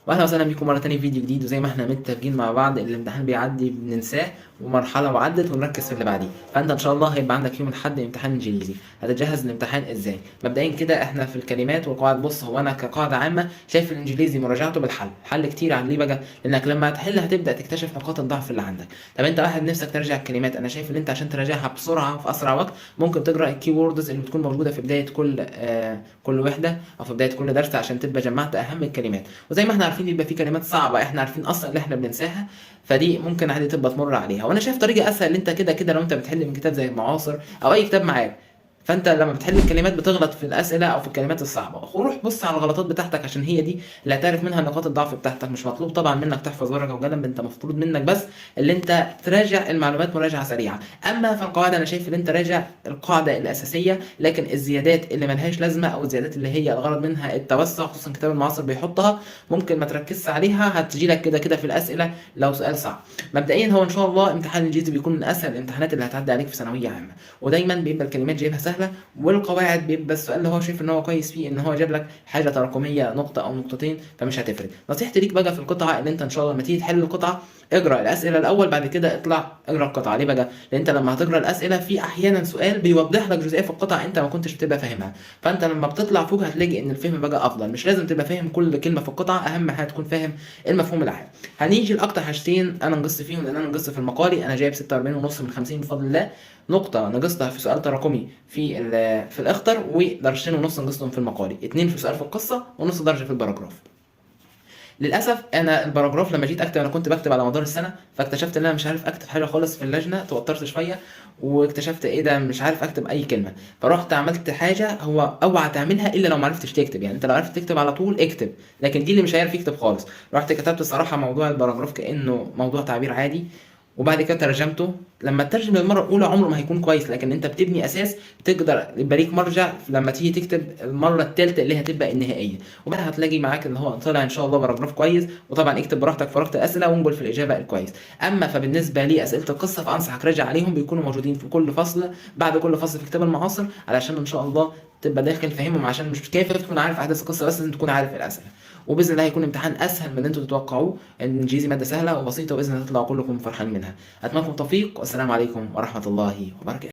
واهلا وسهلا بيكم مره تانية في فيديو جديد. وزي ما احنا متفقين مع بعض، الامتحان بيعدي بننساه ومرحله وعدت ونركز في اللي بعديه. فانت ان شاء الله هيبقى عندك يوم الاحد امتحان انجليزي. هتتجهز للامتحان ازاي؟ مبدئيا كده احنا في الكلمات والقواعد. بص، هو انا كقاعده عامه شايف الانجليزي مراجعته بالحل، حل كتير عن ليه بقى؟ لانك لما هتحل هتبدا تكتشف نقاط الضعف اللي عندك. طب انت واحد نفسك تراجع الكلمات، انا شايف ان انت عشان تراجعها بسرعه في اسرع وقت ممكن تقرا الكي ووردز اللي بتكون موجوده في بدايه كل وحده او في بدايه كل درس، عشان تبقى جمعت اهم الكلمات. وزي ما احنا عارفين يبقى في كلمات صعبه احنا عارفين اصلا اللي احنا بننساها، فدي ممكن عادي تبقى تمر عليها. وانا شايف طريقه اسهل، اللي انت كده كده لو انت بتحل من كتاب زي المعاصر او اي كتاب معاك، فانت لما بتحل الكلمات بتغلط في الاسئله او في الكلمات الصعبه، وروح بص على الغلطات بتاعتك عشان هي دي اللي هتعرف منها نقاط الضعف بتاعتك. مش مطلوب طبعا منك تحفظ ورقه وقلم، انت مفروض منك بس اللي انت تراجع المعلومات مراجعه سريعه. اما في القواعد انا شايف ان انت راجع القاعده الاساسيه، لكن الزيادات اللي ملهاش لازمه او الزيادات اللي هي الغرض منها التوسع، خصوصا كتاب المعاصر بيحطها، ممكن ما تركزش عليها، هتجي لك كده كده في الاسئله لو سؤال صعب. مبدئيا هو ان شاء الله امتحان الانجليزي بيكون من اسهل الامتحانات اللي هتعدي عليك في ثانويه عامه، ودايما بيبقى الكلمات جايبها سهله، والقواعد بيبقى السؤال اللي هو شايف ان هو كويس فيه ان هو جاب لك حاجه تراكميه نقطه او نقطتين، فمش هتفرق. نصيحتي ليك بقى في القطعه ان انت ان شاء الله لما تيجي تحل القطعه اقرا الاسئله الاول، بعد كده اطلع اقرا القطعه. ليه بقى؟ لان انت لما هتقرا الاسئله في احيانا سؤال بيوضح لك جزئيه في القطعه انت ما كنتش بتبقى فاهمها، فانت لما بتطلع فوق هتلاقي ان الفهم بقى افضل. مش لازم تبقى فاهم كل كلمه في القطعه، اهم حاجه تكون فاهم المفهوم العام. هنيجي لاكتر حاجتين انا نقصت فيهم، لان انا نقصت في المقالي، انا جايب 46 ونص من 50 بفضل الله. نقطة نقصتها في سؤال تراكمي في الاخطر، ودرجتين ونص نقصتهم في المقالي، اتنين في سؤال في القصة ونص درجة في الباراجراف. للاسف انا الباراجراف لما جيت اكتب، انا كنت بكتب على مدار السنه، فاكتشفت ان انا مش عارف اكتب حاجه خالص في اللجنه، توترت شويه واكتشفت ايه ده، مش عارف اكتب اي كلمه. فرحت عملت حاجه هو اوعى تعملها الا لو ما عرفتش تكتب، يعني انت لو عرفت تكتب على طول اكتب، لكن دي اللي مش عارف يكتب خالص. رحت كتبت الصراحه موضوع الباراجراف كانه موضوع تعبير عادي، وبعد كده ترجمته. لما تترجم للمره الاولى عمره ما هيكون كويس، لكن انت بتبني اساس تقدر يبقى ليك مرجع لما تيجي تكتب المره الثالثه اللي هتبقى النهائيه، وبعدها هتلاقي معاك اللي هو طلع ان شاء الله باراجراف كويس. وطبعا اكتب براحتك في ورقه الاسئله وانقل في الاجابه الكويس. اما فبالنسبه لي اسئله القصه فانصحك راجع عليهم، بيكونوا موجودين في كل فصل بعد كل فصل في كتاب المعاصر، علشان ان شاء الله تبقى داخل فاهمهم، عشان مش كيف تكون عارف احداث القصه بس لازم تكون عارف الاسئله. وباذن الله هيكون امتحان اسهل من اللي انتم تتوقعوه. الانجليزي ماده سهله وبسيطه، وباذن الله تطلعوا كلكم فرحان منها. اتمنى لكم التوفيق، والسلام عليكم ورحمه الله وبركاته.